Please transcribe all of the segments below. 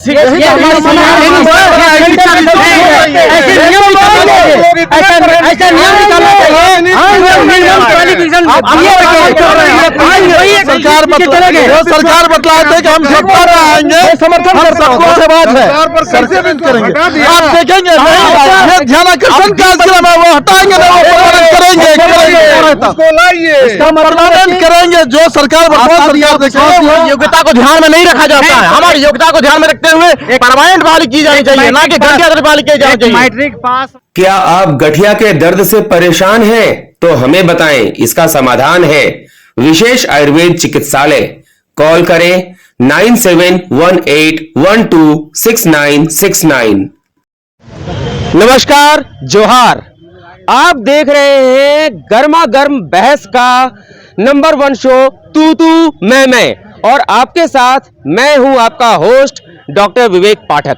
सरकार बतलाते कि हम सब पर आएंगे, समर्थन सबको से बात है, करेंगे आप देखेंगे ध्यान आकर्षण कार्यक्रम है वो हटाएंगे ना, वो करेंगे करेंगे जो सरकार योग्यता को ध्यान में नहीं रखा जाता है। हमारी योग्यता को ध्यान में रखते हुए परमानेंट बहाली की जानी चाहिए, ना कि घंटे बहाली की जानी चाहिए। Matric pass. क्या आप गठिया के दर्द से परेशान हैं तो हमें बताएं, इसका समाधान है विशेष आयुर्वेद चिकित्सालय। कॉल करें 9718126969। नमस्कार, जोहार। आप देख रहे हैं गर्मा गर्म बहस का नंबर 1 शो तू तू मैं, और आपके साथ मैं हूं आपका होस्ट डॉक्टर विवेक पाठक।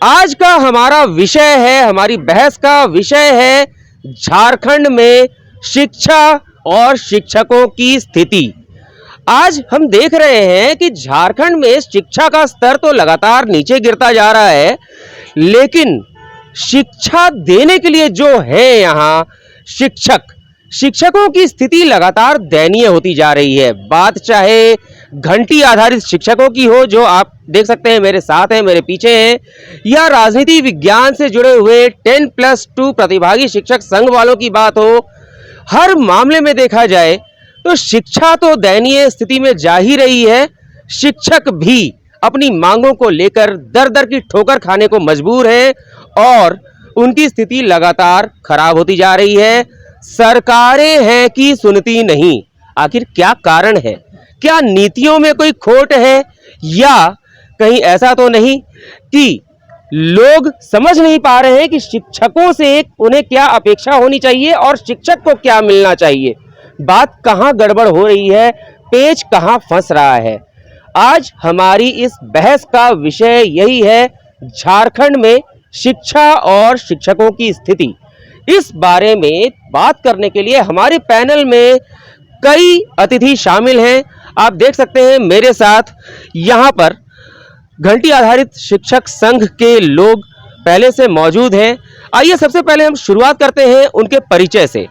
आज का हमारा विषय है, हमारी बहस का विषय है झारखंड में शिक्षा और शिक्षकों की स्थिति। आज हम देख रहे हैं कि झारखंड में शिक्षा का स्तर तो लगातार नीचे गिरता जा रहा है, लेकिन शिक्षा देने के लिए जो है यहाँ शिक्षकों की स्थिति लगातार दयनीय होती जा रही है। बात चाहे घंटी आधारित शिक्षकों की हो, जो आप देख सकते हैं मेरे साथ हैं, मेरे पीछे हैं, या राजनीति विज्ञान से जुड़े हुए 10+2 प्रतिभागी शिक्षक संघ वालों की बात हो, हर मामले में देखा जाए तो शिक्षा तो दयनीय स्थिति में जा ही रही है। शिक्षक भी अपनी मांगों को लेकर दर दर की ठोकर खाने को मजबूर है और उनकी स्थिति लगातार खराब होती जा रही है। सरकारें हैं कि सुनती नहीं। आखिर क्या कारण है? क्या नीतियों में कोई खोट है, या कहीं ऐसा तो नहीं कि लोग समझ नहीं पा रहे हैं कि शिक्षकों से उन्हें क्या अपेक्षा होनी चाहिए और शिक्षक को क्या मिलना चाहिए? बात कहां गड़बड़ हो रही है, पेच कहां फंस रहा है? आज हमारी इस बहस का विषय यही है, झारखंड में शिक्षा और शिक्षकों की स्थिति। इस बारे में बात करने के लिए हमारे पैनल में कई अतिथि शामिल हैं। आप देख सकते हैं मेरे साथ यहाँ पर घंटी आधारित शिक्षक संघ के लोग पहले से मौजूद हैं। आइए सबसे पहले हम शुरुआत करते हैं उनके परिचय से।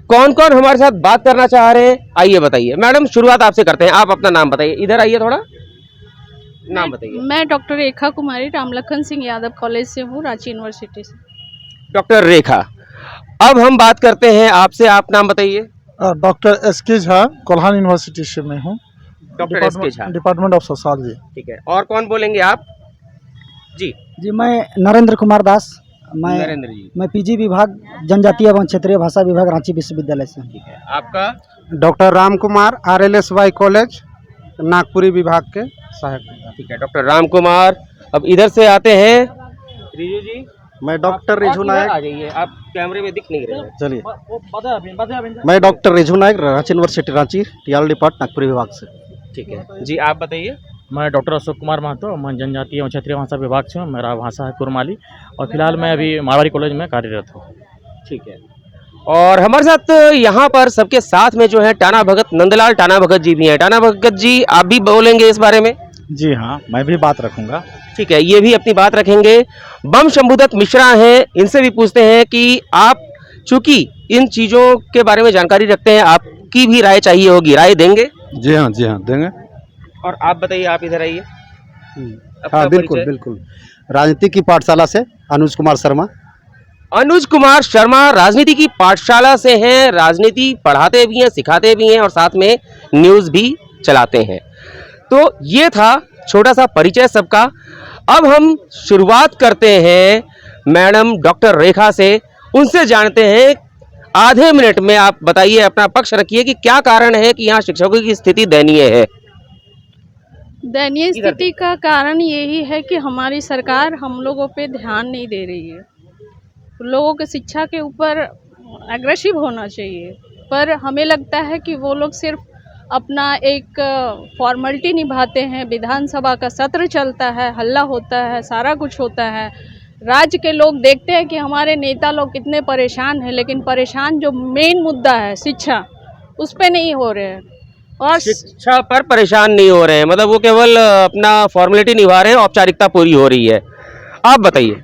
कौन कौन हमारे साथ बात करना चाह रहे हैं, आइए बताइए। मैडम, शुरुआत आपसे करते हैं, आप अपना नाम बताइए। इधर आइए, थोड़ा नाम बताइए। मैं डॉक्टर रेखा कुमारी रामलखन सिंह यादव कॉलेज से हूँ, रांची यूनिवर्सिटी से। डॉक्टर रेखा, अब हम बात करते हैं आपसे, आप नाम बताइए। Doctor S K Jha, Kolhan university से मैं हूँ, doctor S K Jha, department of sociology. ठीक है, और कौन बोलेंगे आप? जी मैं नरेंद्र कुमार दास, नरेंद्र जी, मैं पीजी विभाग जनजातीय एवं क्षेत्रीय भाषा विभाग रांची विश्वविद्यालय से। ठीक है, आपका? Doctor Ram Kumar, RLSY college Nagpuri विभाग के सहायक। ठीक है, डॉक्टर राम कुमार। अब इधर से आते हैं रिजू जी। मैं डॉक्टर रिजू नायक, आ जाइए, आप कैमरे में दिख नहीं रहे हैं। चलिए। मैं doctor Riju Nayak, Ranchi university Ranchi, TR depart Nagpuri विभाग से। ठीक है जी, आप बताइए। मैं डॉक्टर अशोक कुमार महतो, मैं जनजातीय एवं क्षेत्रीय भाषा विभाग से हूँ, मेरा भाषा है कुरमाली, और फिलहाल मैं अभी मारवाड़ी कॉलेज में कार्यरत हूँ। ठीक है, और हमारे साथ यहाँ पर सबके साथ में जो है टाना भगत, नंदलाल टाना भगत जी भी हैं। टाना भगत जी, आप भी बोलेंगे इस बारे में? जी हाँ, मैं भी बात रखूँगा। ठीक है, ये भी अपनी बात रखेंगे। बम शंभुदत्त मिश्रा हैं, इनसे भी पूछते हैं कि आप चूंकि इन चीज़ों के बारे में जानकारी रखते हैं, आपकी भी राय चाहिए होगी, राय देंगे? जी हाँ देंगे। और आप बताइए, आप इधर आइए। हाँ, बिल्कुल। राजनीति की पाठशाला से अनुज कुमार शर्मा। अनुज कुमार शर्मा राजनीति की पाठशाला से हैं, राजनीति पढ़ाते भी हैं, सिखाते भी हैं, और साथ में न्यूज़ भी चलाते हैं। तो ये था छोटा सा परिचय सबका। अब हम शुरुआत करते हैं मैडम डॉक्टर रेखा से, उनसे जानते हैं। आधे मिनट में आप बताइए, अपना पक्ष रखिए कि क्या कारण है कि यहाँ शिक्षकों की स्थिति दयनीय है। दयनीय स्थिति का कारण यही है कि हमारी सरकार हम लोगों पे ध्यान नहीं दे रही है। लोगों के शिक्षा के ऊपर एग्रेसिव होना चाहिए, पर हमें लगता है कि वो लोग सिर्फ अपना एक फॉर्मेलिटी निभाते हैं। विधानसभा का सत्र चलता है, हल्ला होता है, सारा कुछ होता है, राज्य के लोग देखते हैं कि हमारे नेता लोग कितने परेशान हैं, लेकिन परेशान जो मेन मुद्दा है शिक्षा, उस पे नहीं हो रहे हैं। और शिक्षा पर परेशान नहीं हो रहे हैं, मतलब वो केवल अपना फॉर्मेलिटी निभा रहे हैं, औपचारिकता पूरी हो रही है। आप बताइए।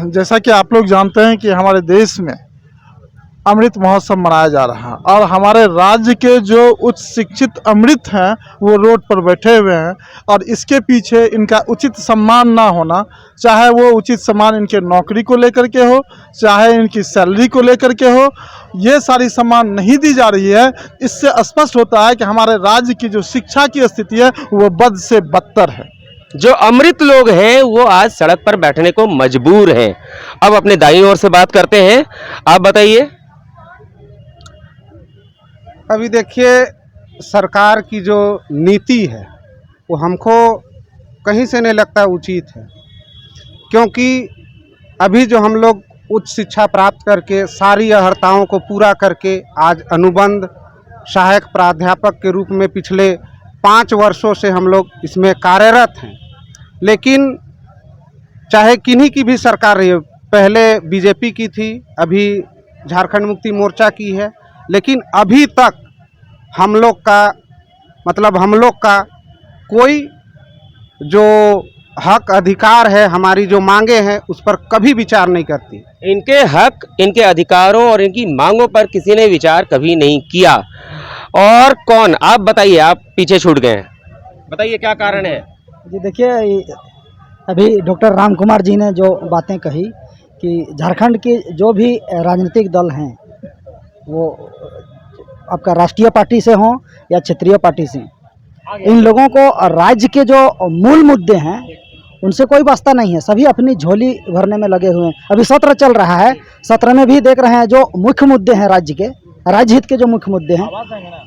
जैसा कि आप लोग जानते हैं कि हमारे देश में अमृत महोत्सव मनाया जा रहा है और हमारे राज्य के जो उच्च शिक्षित अमृत हैं वो रोड पर बैठे हुए हैं और इसके पीछे इनका उचित सम्मान ना होना, चाहे वो उचित सम्मान इनके नौकरी को लेकर के हो, चाहे इनकी सैलरी को लेकर के हो, ये सारी सम्मान नहीं दी जा रही है। इससे स्पष्ट होता है कि हमारे राज्य की जो शिक्षा की स्थिति है वो बद से बदतर है। जो अमृत लोग हैं वो आज सड़क पर बैठने को मजबूर हैं। अब अपने दाईं ओर से बात करते हैं, आप बताइए। अभी देखिए, सरकार की जो नीति है वो हमको कहीं से नहीं लगता उचित है, क्योंकि अभी जो हम लोग उच्च शिक्षा प्राप्त करके सारी अर्हताओं को पूरा करके आज अनुबंध सहायक प्राध्यापक के रूप में पिछले 5 वर्षों से हम लोग इसमें कार्यरत हैं। लेकिन चाहे किन्हीं की भी सरकार रही है, पहले बीजेपी की थी, अभी झारखंड मुक्ति मोर्चा की है, लेकिन अभी तक हम लोग का कोई जो हक अधिकार है, हमारी जो मांगे हैं उस पर कभी विचार नहीं करती। इनके हक, इनके अधिकारों और इनकी मांगों पर किसी ने विचार कभी नहीं किया। और कौन, आप बताइए, आप पीछे छूट गए हैं, बताइए क्या कारण है। जी देखिए, अभी डॉक्टर राम कुमार जी ने जो बातें कही कि झारखंड के जो भी राजनीतिक दल हैं वो आपका राष्ट्रीय पार्टी से हों या क्षेत्रीय पार्टी से, इन लोगों को राज्य के जो मूल मुद्दे हैं उनसे कोई वास्ता नहीं है। सभी अपनी झोली भरने में लगे हुए हैं। अभी सत्र चल रहा है, सत्र में भी देख रहे हैं जो मुख्य मुद्दे हैं राज्य के, राज्य हित के जो मुख्य मुद्दे हैं,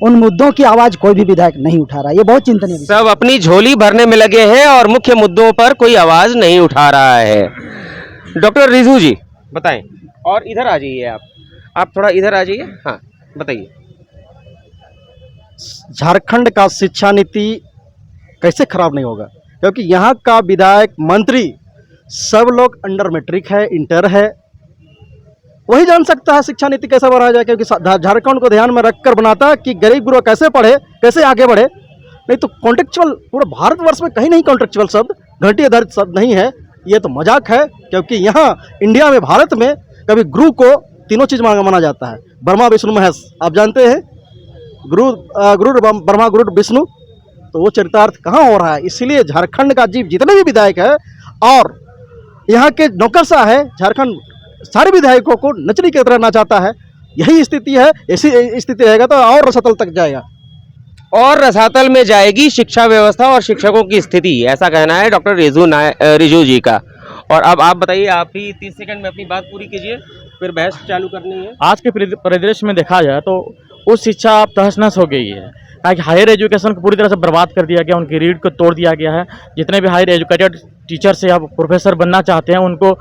उन मुद्दों की आवाज़ कोई भी विधायक नहीं उठा रहा है। ये बहुत चिंतनीय विषय। सब अपनी झोली भरने में लगे हैं और मुख्य मुद्दों पर कोई आवाज नहीं उठा रहा है। डॉक्टर रिजू जी बताएं। और इधर आ जाइए, आप थोड़ा इधर आ जाइए। हाँ बताइए। झारखंड का शिक्षा नीति कैसे खराब नहीं होगा, क्योंकि यहाँ का विधायक मंत्री सब लोग अंडर मैट्रिक है, इंटर है, वही जान सकता है शिक्षा नीति कैसे बढ़ाया जाए। क्योंकि झारखंड को ध्यान में रखकर बनाता है कि गरीब गुरु कैसे पढ़े, कैसे आगे बढ़े। नहीं तो कॉन्टेक्चुअल पूरे भारतवर्ष में कहीं नहीं कॉन्टेक्चुअल शब्द, घंटी आधारित शब्द नहीं है। ये तो मजाक है, क्योंकि यहाँ इंडिया में, भारत में कभी गुरु को तीनों चीज़ माना जाता है, ब्रह्मा विष्णु महेश। आप जानते हैं गुरु ब्रह्मा गुरु विष्णु, तो वो चरितार्थ कहाँ हो रहा है। इसलिए झारखंड का जीव जितने भी विधायक है और यहाँ के नौकरशाह है, झारखंड सारे विधायकों को नचनी की तरह नचाता है। यही स्थिति है। ऐसी स्थिति रहेगा तो और रसातल तक जाएगा, और रसातल में जाएगी शिक्षा व्यवस्था और शिक्षकों की स्थिति, ऐसा कहना है डॉक्टर रिजू जी का। और अब आप बताइए, आप ही 30 सेकंड में अपनी बात पूरी कीजिए, फिर बहस चालू करनी है। आज के परिदृश्य में देखा जाए तो उस शिक्षा अब तहस नहस हो गई है, ताकि हायर एजुकेशन को पूरी तरह से बर्बाद कर दिया गया, उनकी रीढ़ को तोड़ दिया गया है। जितने भी हायर एजुकेटेड टीचर से या प्रोफेसर बनना चाहते हैं उनको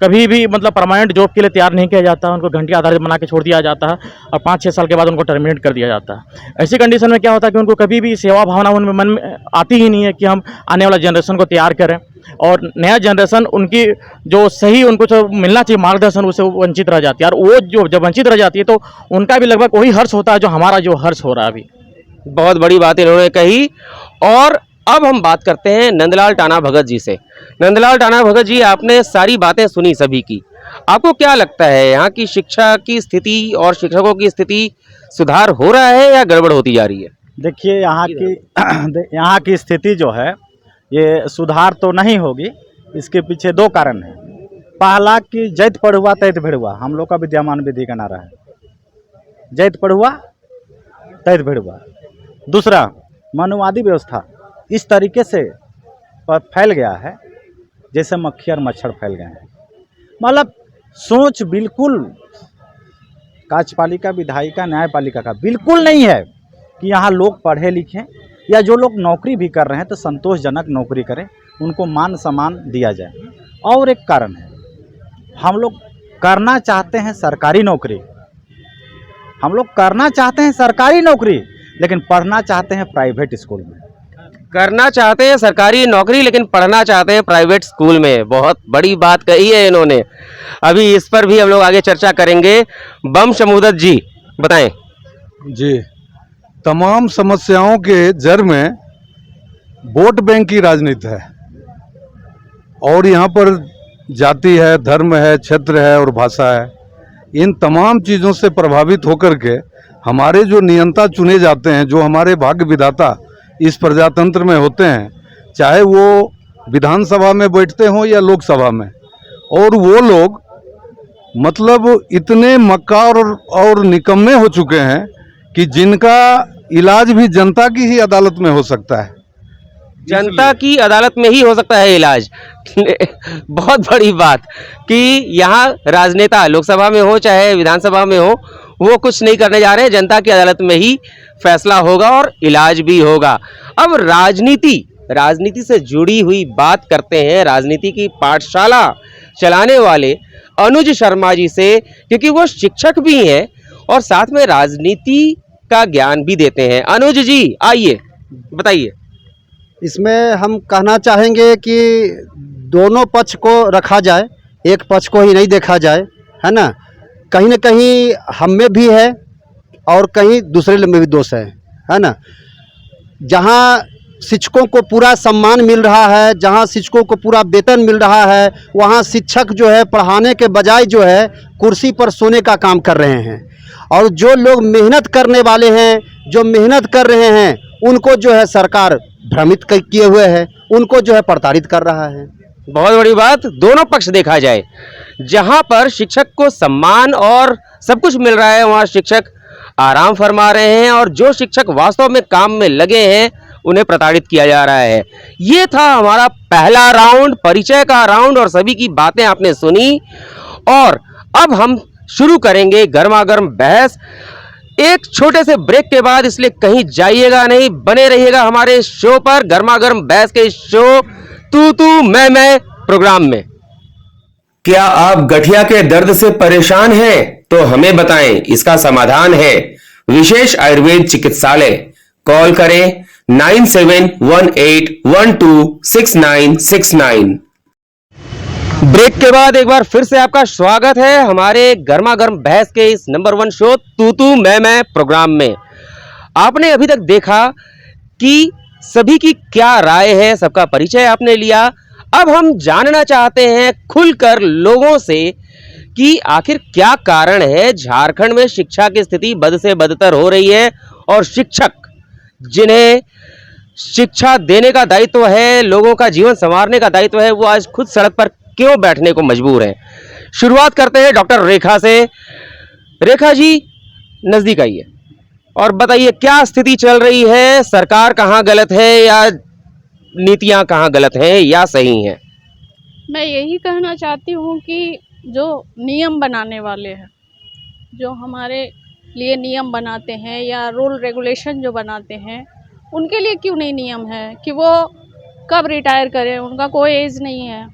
कभी भी मतलब परमानेंट जॉब के लिए तैयार नहीं किया जाता, उनको घंटी आधारित बना के छोड़ दिया जाता है और 5-6 साल के बाद उनको टर्मिनेट कर दिया जाता है। ऐसी कंडीशन में क्या होता है कि उनको कभी भी सेवा भावना उनमें मन में आती ही नहीं है कि हम आने वाला जनरेशन को तैयार करें और नया जनरेशन उनकी जो सही उनको जो मिलना चाहिए मार्गदर्शन, उससे वंचित रह जाती है। और वो जो जब वंचित रह जाती है तो उनका भी लगभग वही हर्ष होता है जो हमारा जो हर्ष हो रहा है अभी। बहुत बड़ी बात इन्होंने कही। और अब हम बात करते हैं नंदलाल टाना भगत जी से। नंदलाल टाना भगत जी, आपने सारी बातें सुनी सभी की, आपको क्या लगता है यहाँ की शिक्षा की स्थिति और शिक्षकों की स्थिति सुधार हो रहा है या गड़बड़ होती जा रही है? देखिए, यहाँ की स्थिति जो है ये सुधार तो नहीं होगी। इसके पीछे 2 कारण हैं। पहला कि जैत पढ़ुआ तैत भिड़ुआ, हम लोग का विद्यमान विधि का नारा है, जैत पढ़ुआ तैत भिड़ुआ। दूसरा, मनुवादी व्यवस्था इस तरीके से फैल गया है जैसे मक्खी और मच्छर फैल गए हैं। मतलब सोच बिल्कुल कार्यपालिका, विधायिका, न्यायपालिका का बिल्कुल नहीं है कि यहाँ लोग पढ़े लिखें या जो लोग नौकरी भी कर रहे हैं तो संतोषजनक नौकरी करें, उनको मान सम्मान दिया जाए। और एक कारण है, हम लोग करना चाहते हैं सरकारी नौकरी, हम लोग करना चाहते हैं सरकारी नौकरी, लेकिन पढ़ना चाहते हैं प्राइवेट स्कूल में। करना चाहते हैं सरकारी नौकरी लेकिन पढ़ना चाहते हैं प्राइवेट स्कूल में। बहुत बड़ी बात कही है इन्होंने। अभी इस पर भी हम लोग आगे चर्चा करेंगे। बम शमूदत जी बताएं। जी, तमाम समस्याओं के जड़ में वोट बैंक की राजनीति है और यहाँ पर जाति है, धर्म है, क्षेत्र है और भाषा है। इन तमाम चीज़ों से प्रभावित होकर के हमारे जो नियंता चुने जाते हैं, जो हमारे भाग्य विधाता इस प्रजातंत्र में होते हैं, चाहे वो विधानसभा में बैठते हों या लोकसभा में, और वो लोग मतलब इतने मक्कार और निकम्मे हो चुके हैं कि जिनका इलाज भी जनता की ही अदालत में हो सकता है। जनता की अदालत में ही हो सकता है इलाज। बहुत बड़ी बात कि यहाँ राजनेता लोकसभा में हो चाहे विधानसभा में हो, वो कुछ नहीं करने जा रहे हैं, जनता की अदालत में ही फैसला होगा और इलाज भी होगा। अब राजनीति से जुड़ी हुई बात करते हैं, राजनीति की पाठशाला चलाने वाले अनुज शर्मा जी से, क्योंकि वो शिक्षक भी हैं और साथ में राजनीति का ज्ञान भी देते हैं। अनुज जी आइए, बताइए। इसमें हम कहना चाहेंगे कि दोनों पक्ष को रखा जाए, एक पक्ष को ही नहीं देखा जाए, है ना। कहीं न कहीं हम में भी है और कहीं दूसरे में भी दोष है ना। जहाँ शिक्षकों को पूरा सम्मान मिल रहा है, जहाँ शिक्षकों को पूरा वेतन मिल रहा है, वहाँ शिक्षक जो है पढ़ाने के बजाय जो है कुर्सी पर सोने का काम कर रहे हैं। और जो लोग मेहनत करने वाले हैं, जो मेहनत कर रहे हैं, उनको जो है सरकार भ्रमित किए हुए है, उनको जो है प्रताड़ित कर रहा है। बहुत बड़ी बात, दोनों पक्ष देखा जाए। जहां पर शिक्षक को सम्मान और सब कुछ मिल रहा है, वहां शिक्षक आराम फरमा रहे हैं और जो शिक्षक वास्तव में काम में लगे हैं उन्हें प्रताड़ित किया जा रहा है। ये था हमारा पहला राउंड, परिचय का राउंड, और सभी की बातें आपने सुनी। और अब हम शुरू करेंगे गर्मा गर्म बहस एक छोटे से ब्रेक के बाद, इसलिए कहीं जाइएगा नहीं, बने रहिएगा हमारे शो पर, गर्मा गर्म बहस के शो तू मैं प्रोग्राम में। क्या आप गठिया के दर्द से परेशान हैं? तो हमें बताएं, इसका समाधान है विशेष आयुर्वेद चिकित्सालय। कॉल करें 9718126969। ब्रेक के बाद एक बार फिर से आपका स्वागत है हमारे गर्मा गर्म बहस के इस नंबर 1 शो तू मैं प्रोग्राम में। आपने अभी तक देखा कि सभी की क्या राय है, सबका परिचय आपने लिया। अब हम जानना चाहते हैं खुलकर लोगों से कि आखिर क्या कारण है झारखंड में शिक्षा की स्थिति बद से बदतर हो रही है और शिक्षक जिन्हें शिक्षा देने का दायित्व है, लोगों का जीवन संवारने का दायित्व है, वो आज खुद सड़क पर क्यों बैठने को मजबूर हैं। शुरुआत करते हैं डॉक्टर रेखा से। रेखा जी नजदीक आइए और बताइए क्या स्थिति चल रही है, सरकार कहाँ गलत है या नीतियाँ कहाँ गलत हैं या सही हैं? मैं यही कहना चाहती हूँ कि जो नियम बनाने वाले हैं, जो हमारे लिए नियम बनाते हैं या रूल रेगुलेशन जो बनाते हैं, उनके लिए क्यों नहीं नियम है कि वो कब रिटायर करें? उनका कोई एज नहीं है।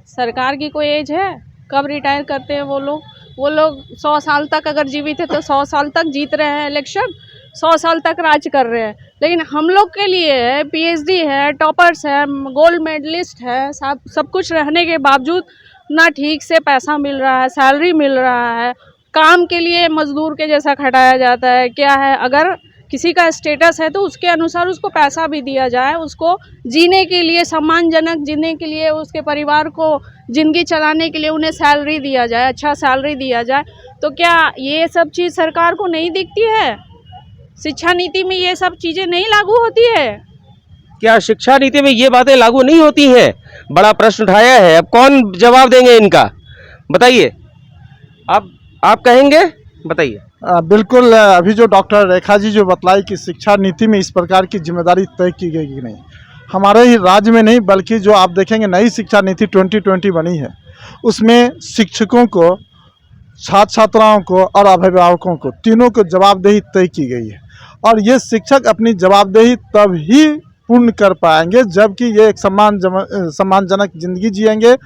सरकार की कोई एज है? कब रिटायर करते हैं वो लोग? वो लोग 100 साल तक अगर जीवित है तो 100 साल तक जीत रहे हैं इलेक्शन, 100 साल तक राज कर रहे हैं। लेकिन हम लोग के लिए पीएचडी है, टॉपर्स है, गोल्ड मेडलिस्ट है, सब कुछ रहने के बावजूद ना ठीक से पैसा मिल रहा है, सैलरी मिल रहा है, काम के लिए मजदूर के जैसा खटाया जाता है। क्या है, अगर किसी का स्टेटस है तो उसके अनुसार उसको पैसा भी दिया जाए, उसको जीने के लिए, सम्मानजनक जीने के लिए, उसके परिवार को ज़िंदगी चलाने के लिए उन्हें सैलरी दिया जाए, अच्छा सैलरी दिया जाए। तो क्या ये सब चीज़ सरकार को नहीं दिखती है? शिक्षा नीति में ये सब चीज़ें नहीं लागू होती है? क्या शिक्षा नीति में ये बातें लागू नहीं होती हैं? बड़ा प्रश्न उठाया है। अब कौन जवाब देंगे इनका, बताइए। आप कहेंगे, बताइए। बिल्कुल, अभी जो डॉक्टर रेखा जी जो बतलाई कि शिक्षा नीति में इस प्रकार की जिम्मेदारी तय की गई कि नहीं, हमारे ही राज्य में नहीं बल्कि जो आप देखेंगे नई शिक्षा नीति 2020 बनी है, उसमें शिक्षकों को, छात्र छात्राओं को और अभिभावकों को, तीनों को जवाबदेही तय की गई है। और ये शिक्षक अपनी जवाबदेही तब ही पूर्ण कर पाएंगे जबकि ये एक सम्मानजनक जिंदगी जिएंगे,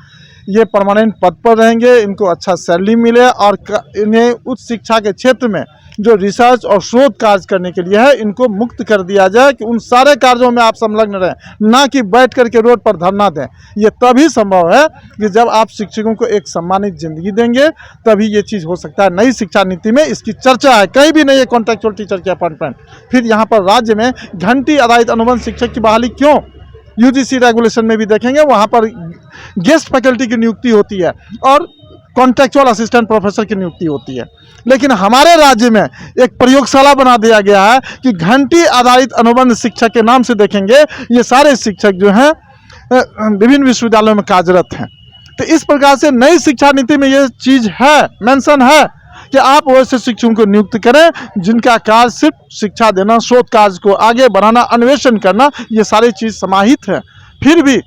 ये परमानेंट पद पर रहेंगे, इनको अच्छा सैलरी मिले और इन्हें उच्च शिक्षा के क्षेत्र में जो रिसर्च और शोध कार्य करने के लिए है, इनको मुक्त कर दिया जाए कि उन सारे कार्यों में आप संलग्न रहें, ना कि बैठ करके रोड पर धरना दें। ये तभी संभव है कि जब आप शिक्षकों को एक सम्मानित जिंदगी देंगे, तभी ये चीज़ हो सकता है। नई शिक्षा नीति में इसकी चर्चा है, कहीं भी नहीं है कॉन्ट्रेक्चुअल टीचर की अपॉइंटमेंट। फिर यहाँ पर राज्य में घंटी आधारित अनुबंध शिक्षक की बहाली क्यों? यूजीसी रेगुलेशन में भी देखेंगे, वहाँ पर गेस्ट फैकल्टी की नियुक्ति होती है और कॉन्ट्रेक्चुअल असिस्टेंट प्रोफेसर की नियुक्ति होती है। लेकिन हमारे राज्य में एक प्रयोगशाला बना दिया गया है कि घंटी आधारित अनुबंध शिक्षक के नाम से देखेंगे ये सारे शिक्षक जो हैं विभिन्न विश्वविद्यालयों में कार्यरत हैं। तो इस प्रकार से नई शिक्षा नीति में ये चीज़ है, मेंशन है कि आप वैसे शिक्षकों को नियुक्त करें जिनका कार्य सिर्फ शिक्षा देना, शोध कार्य को आगे बढ़ाना, अन्वेषण करना, ये सारी चीज़ समाहित है। फिर भी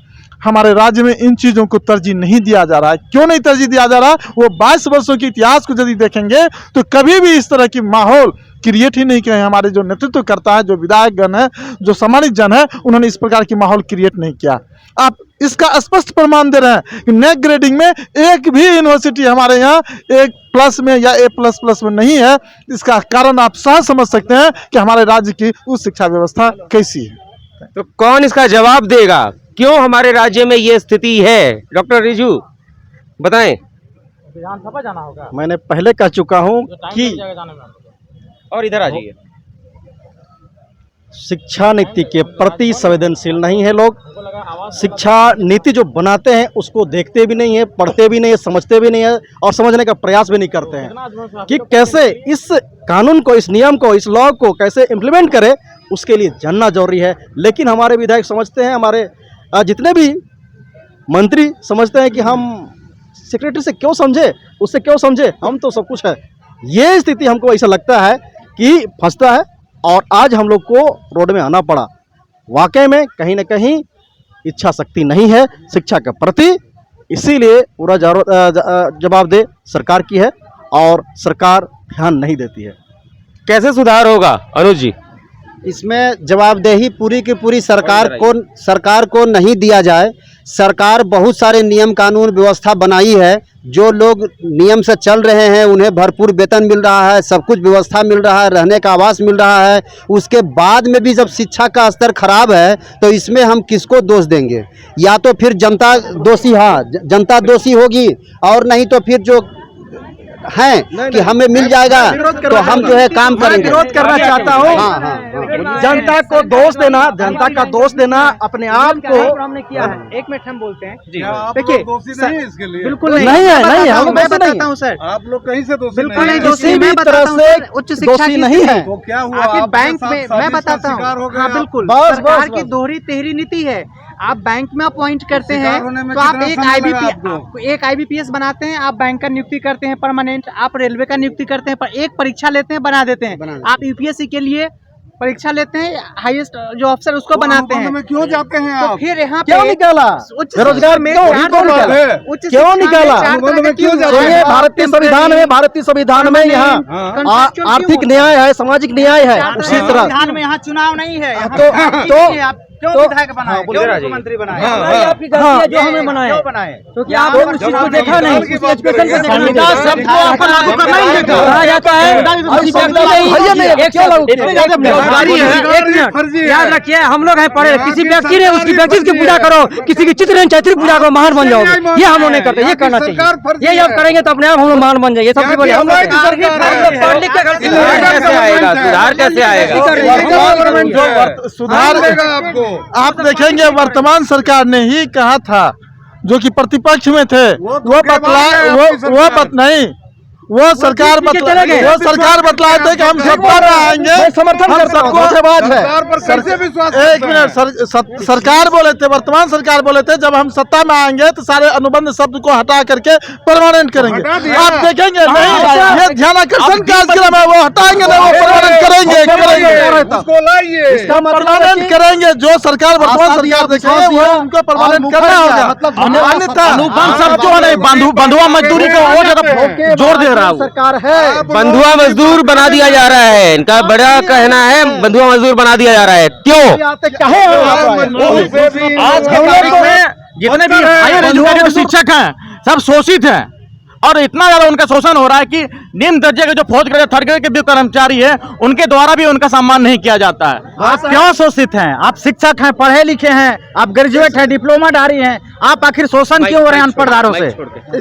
हमारे राज्य में इन चीज़ों को तरजीह नहीं दिया जा रहा है। क्यों नहीं तरजीह दिया जा रहा? वो 22 वर्षों के इतिहास को यदि देखेंगे तो कभी भी इस तरह की माहौल क्रिएट ही नहीं किया है। हमारे जो नेतृत्व करता है, जो विधायकगण है, जो सम्मानित जन है, उन्होंने इस प्रकार की माहौल क्रिएट नहीं किया। आप इसका स्पष्ट प्रमाण दे रहे हैं कि नेक ग्रेडिंग में एक भी यूनिवर्सिटी हमारे यहाँ A+ में या A++ में नहीं है। इसका कारण आप सहज समझ सकते हैं कि हमारे राज्य की उच्च शिक्षा व्यवस्था कैसी है। तो कौन इसका जवाब देगा? क्यों हमारे राज्य में ये स्थिति है? डॉक्टर रिजू बताएं। विधानसभा जाना होगा। मैंने पहले कह चुका हूँ कि और इधर आ जाइए। शिक्षा नीति के प्रति संवेदनशील नहीं है लोग। शिक्षा नीति जो बनाते हैं उसको देखते भी नहीं है, पढ़ते भी नहीं है, समझते भी नहीं है और समझने का प्रयास भी नहीं करते हैं कि कैसे इस कानून को, इस नियम को, इस लॉ को कैसे इम्प्लीमेंट करें, उसके लिए जानना जरूरी है। लेकिन हमारे विधायक समझते हैं, हमारे जितने भी मंत्री समझते हैं कि हम सेक्रेटरी से क्यों समझे, उससे क्यों समझे, हम तो सब कुछ है। ये स्थिति हमको ऐसा लगता है कि फंसता है और आज हम लोग को रोड में आना पड़ा। वाकई में कहीं ना कहीं इच्छा शक्ति नहीं है शिक्षा के प्रति, इसीलिए पूरा जवाबदेह सरकार की है और सरकार ध्यान नहीं देती है। कैसे सुधार होगा अनुज जी? इसमें जवाबदेही पूरी की पूरी सरकार को नहीं दिया जाए। सरकार बहुत सारे नियम कानून व्यवस्था बनाई है, जो लोग नियम से चल रहे हैं उन्हें भरपूर वेतन मिल रहा है, सब कुछ व्यवस्था मिल रहा है, रहने का आवास मिल रहा है। उसके बाद में भी जब शिक्षा का स्तर खराब है तो इसमें हम किसको दोष देंगे? या तो फिर जनता दोषी, हाँ जनता दोषी होगी, और नहीं तो फिर जो हैं कि हमें मिल जाएगा तो हम जो है काम करेंगे। विरोध करना चाहता हूँ। जनता को दोष देना, जनता का दोष देना अपने आप को हमने किया है। 1 मिनट हम बोलते हैं। देखिए बिल्कुल नहीं है, नहीं है, मैं बताता हूँ सर। आप लोग कहीं से दोषी बिल्कुल नहीं दोषी, किसी भी मैं तरह बताता हूँ से सर, उच्च शिक्षा दोषी की नहीं है। तो क्या हुआ? आखिर आप बैंक में मैं बताता हूँ। हाँ बिल्कुल, बस, सरकार बस, की बस। दोहरी तेहरी नीति है। आप बैंक में अपॉइंट करते शिकार हैं होने में तो आप कितना समय लगा आपको? एक IBPS बनाते हैं, आप बैंक का नियुक्ति करते हैं परमानेंट, आप रेलवे का नियुक्ति करते हैं, पर एक परीक्षा लेते हैं, बना देते हैं। आप UPSC के लिए परीक्षा लेते हैं, हाईएस्ट जो अफसर उसको बनाते हैं। में क्यों जाते हैं तो आप? फिर यहाँ क्यों पे निकाला? उच्च बेरोजगार शिक्षा में क्यों? चार क्यों तरह निकाला? के- उच्च क्यों शिक्षा में निकाला? चार तरह के क्यों जाते हैं? सुनिए, भारतीय संविधान में, भारतीय संविधान में यहाँ आर्थिक न्याय है, सामाजिक न्याय है। उसी तरह संविधान में यहाँ चुनाव नहीं है। यहाँ तो- पार्टी तो- नहीं है। आप क्यों विधायक बनाए, क्यों मुख्यमंत्री बनाए? आपकी गलती है जो हमें बनाए, क्यों बनाए? क्योंकि आपने उस चीज को देखा नहीं, उस एजुकेशन को देखा नहीं। संविधान सबको आपको लागू करना ही है। कहा जाता है याद रखिए, हम लोग हैं पढ़े, किसी व्यक्ति ने उसकी व्यक्ति की पूजा करो, किसी की चित्र चैत्र पूजा करो, महान बन जाओगे। ये हम लोग नहीं करते, ये करना चाहिए। ये जब करेंगे तो अपने आप हम लोग महान बन जाएंगे। सबसे बड़ी हम लोग पढ़ लिख के सुधार कैसे आएगा? सुधार कैसे आएगा? सुधार देगा आपको। आप देखेंगे वर्तमान सरकार ने ही कहा था, जो कि प्रतिपक्ष में थे, वो सरकार बतलाए थे कि हम सत्ता में आएंगे, समर्थन करता हूं, धोखेबाज है। एक मिनट, सरकार बोले थे, वर्तमान सरकार बोले थे जब हम सत्ता में आएंगे तो सारे अनुबंध शब्द को हटा करके परमानेंट करेंगे। आप देखेंगे नहीं, ये ध्यानाकर्षण कार्यक्रम है, वो हटाएंगे नहीं, वो परमानेंट करेंगे। इसका मतलब परमानेंट करेंगे। जो सरकार वर्तमान सरकार देखेंगे वो उनको परमानेंट करना होगा। अन्यथा अनुबंध शब्द जो है बंधुआ मजदूरी को और ज्यादा जोर दे रहा है। सरकार है, बंधुआ मजदूर बना दिया जा रहा है। इनका बड़ा कहना है बंधुआ मजदूर बना दिया जा रहा है। क्यों? आज के तारीख में जितने भी हायर एजुकेटेड शिक्षक हैं सब शोषित हैं और इतना ज्यादा उनका शोषण हो रहा है कि निम्न दर्जे के जो फोर्थ ग्रेड थर्ड ग्रेड के भी कर्मचारी है उनके द्वारा भी उनका सम्मान नहीं किया जाता है। आप क्यों शोषित हैं? आप शिक्षक हैं, पढ़े लिखे हैं, आप ग्रेजुएट हैं, डिप्लोमाधारी हैं, आप आखिर शोषण क्यों हो रहे हैं अनपढ़दारों से?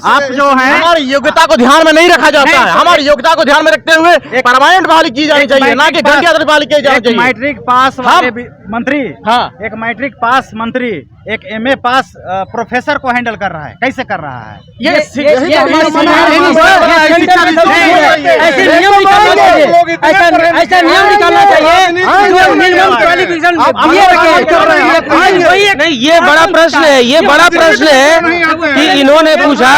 आप जो हैं, हमारी योग्यता को ध्यान में नहीं रखा जाता है। हमारी योग्यता को ध्यान में रखते हुए परमानेंट बहाली की जानी चाहिए, ना कि घंटे आधारित बहाली की जानी चाहिए। मैट्रिक पास वाले मंत्री, हाँ, एक मैट्रिक पास मंत्री एक एमए पास प्रोफेसर को हैंडल कर रहा है, कैसे कर रहा है? ऐसे नियम निकालना चाहिए। नहीं, ये बड़ा प्रश्न है, ये बड़ा प्रश्न है कि इन्होंने पूछा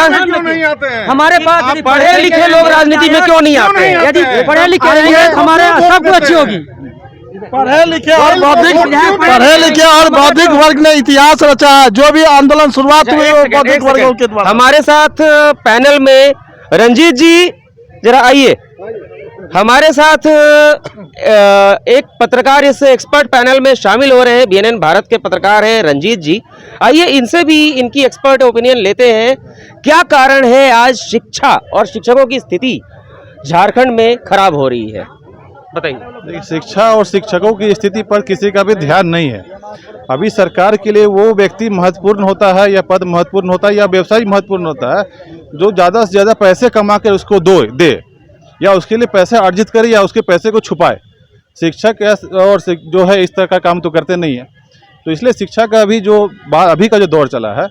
हमारे पास पढ़े लिखे लोग राजनीति में क्यों नहीं आते? यदि पढ़े लिखे रहेंगे तो हमारे सब कुछ अच्छी होगी। पढ़े लिखे और बौद्धिक वर्ग ने इतिहास रचा है। जो भी आंदोलन शुरुआत हुई वो बौद्धिक वर्गों के द्वारा। हमारे साथ पैनल में रंजीत जी जरा आइए। हमारे साथ एक पत्रकार इस एक्सपर्ट पैनल में शामिल हो रहे हैं, बीएनएन भारत के पत्रकार हैं रंजीत जी। आइए इनसे भी इनकी एक्सपर्ट ओपिनियन लेते हैं। क्या कारण है आज शिक्षा और शिक्षकों की स्थिति झारखंड में खराब हो रही है, बताइए। शिक्षा और शिक्षकों की स्थिति पर किसी का भी ध्यान नहीं है। अभी सरकार के लिए वो व्यक्ति महत्वपूर्ण होता है या पद महत्वपूर्ण होता है या व्यवसाय महत्वपूर्ण होता है जो ज़्यादा से ज़्यादा पैसे कमा कर उसको दे या उसके लिए पैसे अर्जित करे या उसके पैसे को छुपाए। शिक्षक और जो है इस तरह का काम तो करते नहीं है। तो इसलिए शिक्षा का अभी का जो दौर चला है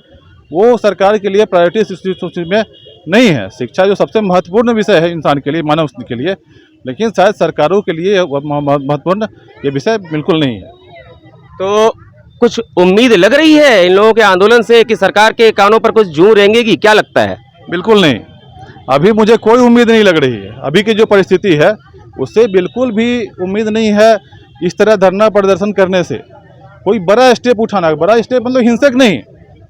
वो सरकार के लिए प्रायोरिटी सूची में नहीं है। शिक्षा जो सबसे महत्वपूर्ण विषय है इंसान के लिए, मानव के लिए, लेकिन शायद सरकारों के लिए महत्वपूर्ण ये विषय बिल्कुल नहीं है। तो कुछ उम्मीद लग रही है इन लोगों के आंदोलन से कि सरकार के कानों पर कुछ जूं रेंगेगी, क्या लगता है? बिल्कुल नहीं, अभी मुझे कोई उम्मीद नहीं लग रही है। अभी की जो परिस्थिति है उससे बिल्कुल भी उम्मीद नहीं है। इस तरह धरना प्रदर्शन करने से कोई बड़ा स्टेप उठाना, बड़ा स्टेप मतलब हिंसक नहीं,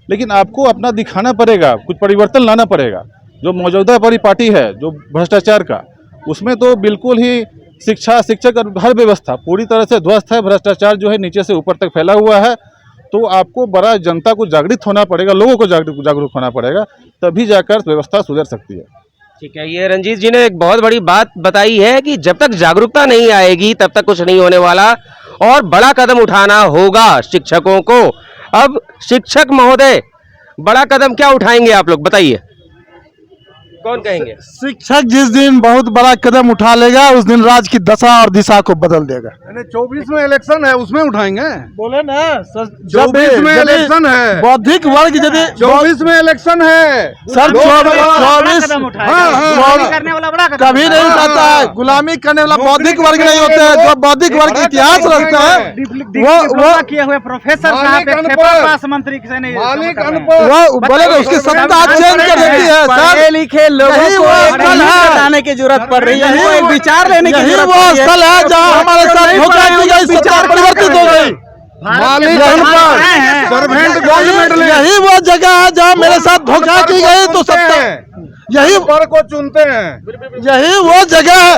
लेकिन आपको अपना दिखाना पड़ेगा, कुछ परिवर्तन लाना पड़ेगा। जो मौजूदा पार्टी है जो भ्रष्टाचार का, उसमें तो बिल्कुल ही शिक्षक और हर व्यवस्था पूरी तरह से ध्वस्त है। भ्रष्टाचार जो है नीचे से ऊपर तक फैला हुआ है। तो आपको बड़ा जनता को जागृत होना पड़ेगा, लोगों को जागरूक होना पड़ेगा, तभी जाकर व्यवस्था सुधर सकती है। ठीक है, ये रंजीत जी ने एक बहुत बड़ी बात बताई है कि जब तक जागरूकता नहीं आएगी तब तक कुछ नहीं होने वाला और बड़ा कदम उठाना होगा शिक्षकों को। अब शिक्षक महोदय, बड़ा कदम क्या उठाएंगे आप लोग, बताइए, कौन कहेंगे? शिक्षक जिस दिन बहुत बड़ा कदम उठा लेगा उस दिन राज्य की दशा और दिशा को बदल देगा। 24 में इलेक्शन है, उसमें उठाएंगे। बोले ना 24 में इलेक्शन है, बौद्धिक वर्ग यदि 24 में इलेक्शन है सर, 24 कभी नहीं उठाता है। गुलामी करने वाला बौद्धिक वर्ग नहीं होता है। जो बौद्धिक वर्ग इतिहास रखता है वो किए हुए प्रोफेसर साहब एक पेपर पास मंत्री से नहीं, वो बोलेगा उसकी सत्ता चेंज कर देती है। सर लिखे लोगों को बताने की जरूरत पड़ रही है, वो एक विचार लेने की जरूरत वो स्थल है जहाँ हमारे साथ धोखा की गई, सरकार परिवर्तित हो गई। यही वो जगह है जहाँ मेरे साथ धोखा की गई तो सत्ता यही पर को चुनते हैं। यही वो जगह है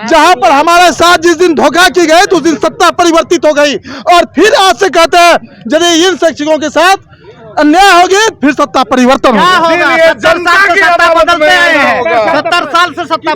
जहाँ पर हमारे साथ जिस दिन धोखा की गई तो उस दिन सत्ता परिवर्तित हो गई। और फिर आज से कहते हैं यदि इन शिक्षकों के साथ अन्याय होगी फिर सत्ता परिवर्तन होगा। जनता की अदालत में होगा। 70 साल से सत्ता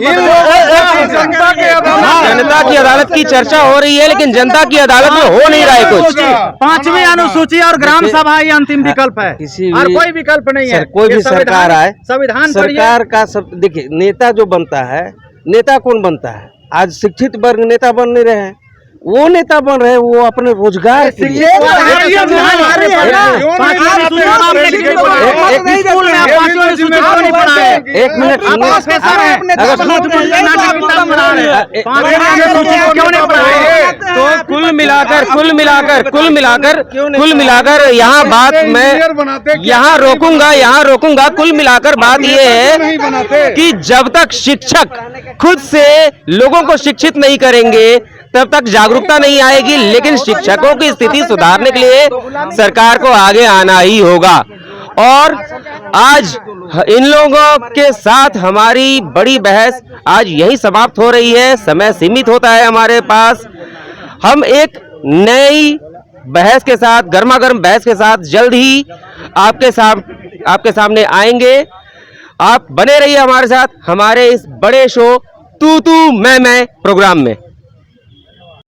जनता की अदालत की चर्चा हो रही है लेकिन जनता की अदालत में हो नहीं रहा है कुछ। 5वीं अनुसूची और ग्राम सभा ही अंतिम विकल्प है, और कोई विकल्प नहीं है। कोई भी सरकार आए, संविधान सरकार का सब देखिए, नेता जो बनता है, नेता कौन बनता है? आज शिक्षित वर्ग नेता बन नहीं रहे हैं, वो नेता बन रहे हैं वो अपने रोजगार के लिए। एक मिनट, तो कुल मिलाकर यहाँ बात मैं यहाँ रोकूंगा। कुल मिलाकर बात ये है कि जब तक शिक्षक खुद से लोगों को शिक्षित नहीं करेंगे तब तक जागरूकता नहीं आएगी। लेकिन शिक्षकों की स्थिति सुधारने के लिए सरकार को आगे आना ही होगा। और आज इन लोगों के साथ हमारी बड़ी बहस आज यही समाप्त हो रही है। समय सीमित होता है हमारे पास। हम एक नई बहस के साथ, गर्मा गर्म बहस के साथ जल्द ही आपके सामने आएंगे। आप बने रहिए हमारे साथ हमारे इस बड़े शो तू तू मैं प्रोग्राम में।